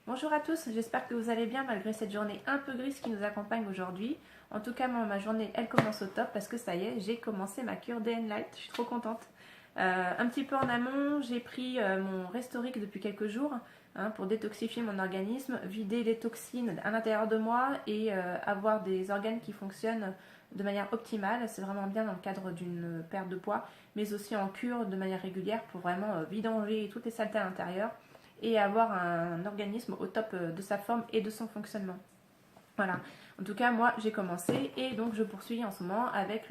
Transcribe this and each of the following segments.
Bonjour à tous, j'espère que vous allez bien malgré cette journée un peu grise qui nous accompagne aujourd'hui. En tout cas, moi, ma journée, elle commence au top parce que ça y est, j'ai commencé ma cure Day and Light. Je suis trop contente. Un petit peu en amont, j'ai pris mon Restoric depuis quelques jours pour détoxifier mon organisme, vider les toxines à l'intérieur de moi et avoir des organes qui fonctionnent de manière optimale. C'est vraiment bien dans le cadre d'une perte de poids, mais aussi en cure de manière régulière pour vraiment vidanger toutes les saletés à l'intérieur et avoir un organisme au top de sa forme et de son fonctionnement. Voilà. En tout cas, moi, j'ai commencé et donc je poursuis en ce moment avec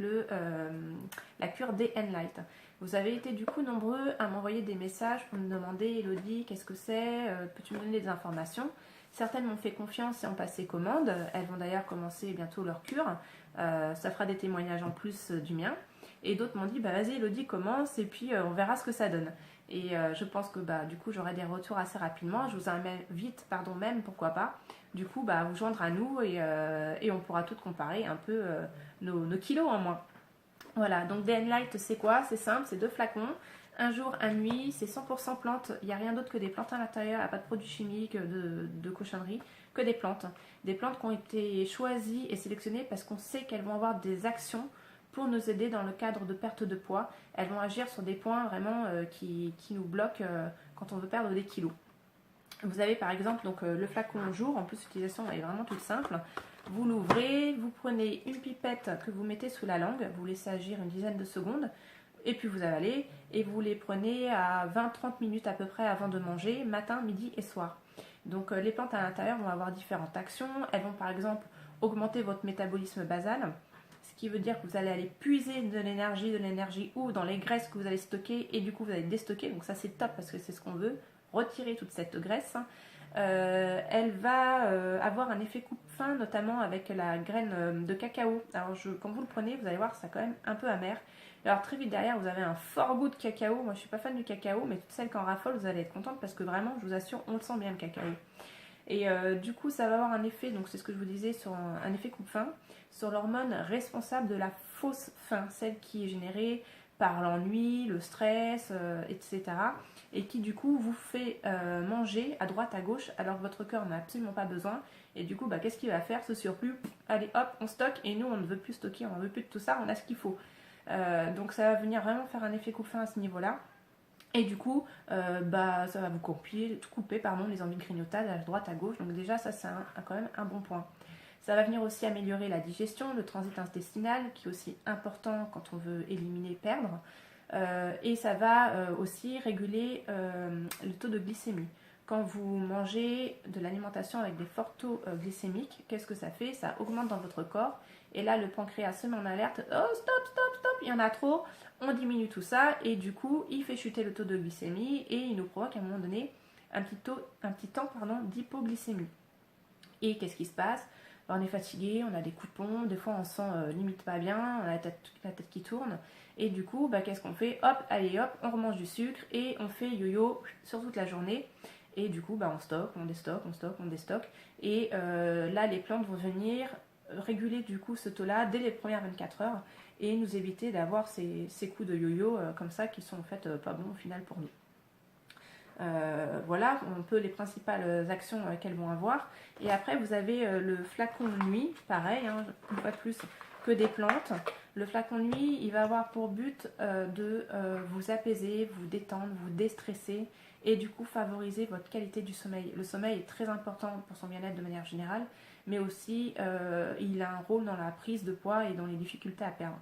la cure Day and Light. Vous avez été du coup nombreux à m'envoyer des messages pour me demander Elodie, qu'est-ce que c'est peux-tu me donner des informations. Certaines m'ont fait confiance et ont passé commande. Elles vont d'ailleurs commencer bientôt leur cure. Ça fera des témoignages en plus du mien. Et d'autres m'ont dit bah vas-y Elodie, commence et puis on verra ce que ça donne. Et je pense que bah, du coup j'aurai des retours assez rapidement. Je vous invite, même pourquoi pas, du coup bah, vous joindre à nous et on pourra toutes comparer un peu nos kilos en moins. Voilà, donc Day and Light c'est quoi? C'est simple, c'est 2 flacons. Un jour, un nuit, c'est 100% plantes. Il n'y a rien d'autre que des plantes à l'intérieur, il n'y a pas de produits chimiques, de cochonneries, que des plantes. Des plantes qui ont été choisies et sélectionnées parce qu'on sait qu'elles vont avoir des actions pour nous aider dans le cadre de perte de poids. Elles vont agir sur des points vraiment qui nous bloquent quand on veut perdre des kilos. Vous avez par exemple donc, le flacon au jour, en plus l'utilisation est vraiment toute simple. Vous l'ouvrez, vous prenez une pipette que vous mettez sous la langue, vous laissez agir une dizaine de secondes, et puis vous avalez, et vous les prenez à 20-30 minutes à peu près avant de manger, matin, midi et soir. Donc les plantes à l'intérieur vont avoir différentes actions. Elles vont par exemple augmenter votre métabolisme basal, ce qui veut dire que vous allez aller puiser de l'énergie ou dans les graisses que vous allez stocker, et du coup vous allez déstocker, donc ça c'est top parce que c'est ce qu'on veut, retirer toute cette graisse. Elle va avoir un effet coupe-faim, notamment avec la graine de cacao. Alors quand vous le prenez, vous allez voir, c'est quand même un peu amer. Alors très vite derrière, vous avez un fort goût de cacao. Moi, je suis pas fan du cacao, mais toutes celles qui en raffolent, vous allez être contente parce que vraiment, je vous assure, on le sent bien le cacao. Et du coup, ça va avoir un effet, donc c'est ce que je vous disais, sur un effet coupe-faim, sur l'hormone responsable de la fausse faim, celle qui est générée par l'ennui, le stress, etc. Et qui du coup vous fait manger à droite, à gauche, alors que votre corps n'a absolument pas besoin. Et du coup, bah, qu'est-ce qu'il va faire ce surplus? Allez hop, on stocke, et nous on ne veut plus stocker, on ne veut plus de tout ça, on a ce qu'il faut. Donc ça va venir vraiment faire un effet coupe-faim à ce niveau-là. Et du coup, bah, ça va vous couper les envies de grignotage à droite, à gauche. Donc déjà, ça c'est quand même un bon point. Ça va venir aussi améliorer la digestion, le transit intestinal, qui est aussi important quand on veut éliminer, perdre. Et ça va aussi réguler le taux de glycémie. Quand vous mangez de l'alimentation avec des forts taux glycémiques, qu'est-ce que ça fait? Ça augmente dans votre corps. Et là, le pancréas se met en alerte. Oh, stop, stop, stop, il y en a trop. On diminue tout ça. Et du coup, il fait chuter le taux de glycémie et il nous provoque à un moment donné un petit temps d'hypoglycémie. Et qu'est-ce qui se passe? On est fatigué, on a des coups de pompe, des fois on se sent limite pas bien, on a la tête qui tourne. Et du coup, bah, qu'est-ce qu'on fait? Hop, allez hop, on remange du sucre et on fait yo-yo sur toute la journée. Et du coup, bah, on stocke, on déstocke, on stocke, on déstocke. Et là, les plantes vont venir réguler du coup ce taux-là dès les premières 24 heures et nous éviter d'avoir ces coups de yo-yo comme ça qui sont en fait pas bons au final pour nous. Voilà un peu les principales actions qu'elles vont avoir. Et après, vous avez le flacon nuit, pareil, une fois de plus que des plantes. Le flacon nuit, il va avoir pour but de vous apaiser, vous détendre, vous déstresser et du coup favoriser votre qualité du sommeil. Le sommeil est très important pour son bien-être de manière générale, mais aussi il a un rôle dans la prise de poids et dans les difficultés à perdre.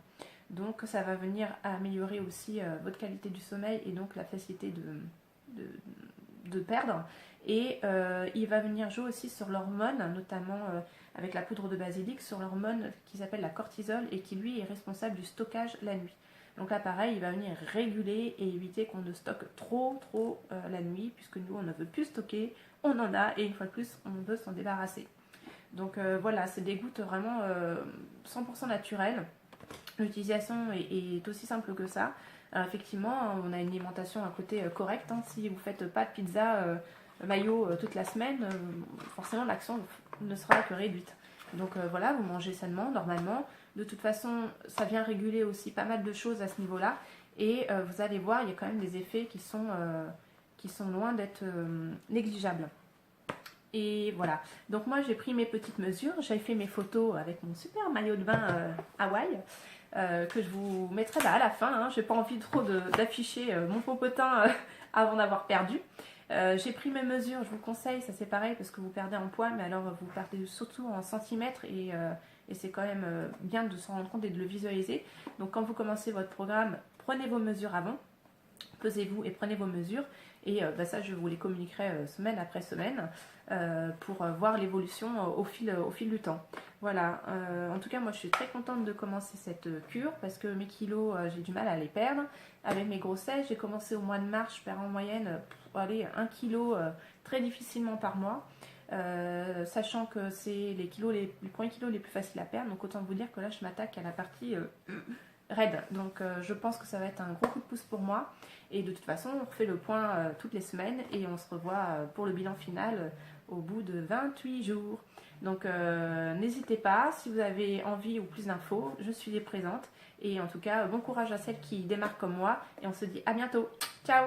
Donc ça va venir améliorer aussi votre qualité du sommeil et donc la facilité de perdre. Et il va venir jouer aussi sur l'hormone, notamment avec la poudre de basilic, sur l'hormone qui s'appelle la cortisol et qui lui est responsable du stockage la nuit. Donc là pareil, il va venir réguler et éviter qu'on ne stocke trop la nuit, puisque nous on ne veut plus stocker, on en a et une fois de plus on veut s'en débarrasser. Donc voilà, c'est des gouttes vraiment 100% naturelles. L'utilisation est aussi simple que ça. Alors effectivement, on a une alimentation à côté correcte. Si vous ne faites pas de pizza mayo toute la semaine, forcément l'action ne sera que réduite. Donc voilà, vous mangez sainement, normalement. De toute façon, ça vient réguler aussi pas mal de choses à ce niveau-là. Et vous allez voir, il y a quand même des effets qui sont loin d'être négligeables. Et voilà, donc moi j'ai pris mes petites mesures, j'ai fait mes photos avec mon super maillot de bain Hawaï, que je vous mettrai à la fin, hein. J'ai pas envie trop d'afficher mon popotin avant d'avoir perdu. J'ai pris mes mesures, je vous conseille, ça c'est pareil parce que vous perdez en poids, mais alors vous perdez surtout en centimètres et c'est quand même bien de s'en rendre compte et de le visualiser. Donc quand vous commencez votre programme, prenez vos mesures avant, pesez-vous et prenez vos mesures. Et ça, je vous les communiquerai semaine après semaine pour voir l'évolution au fil du temps. Voilà, en tout cas, moi je suis très contente de commencer cette cure parce que mes kilos, j'ai du mal à les perdre. Avec mes grossesses, j'ai commencé au mois de mars, je perds en moyenne 1 kg très difficilement par mois. Sachant que c'est les premiers kilos les plus faciles à perdre, donc autant vous dire que là je m'attaque à la partie raide. Donc je pense que ça va être un gros coup de pouce pour moi. Et de toute façon, on refait le point toutes les semaines et on se revoit pour le bilan final au bout de 28 jours. Donc n'hésitez pas, si vous avez envie ou plus d'infos, je suis présente. Et en tout cas, bon courage à celles qui démarrent comme moi et on se dit à bientôt. Ciao!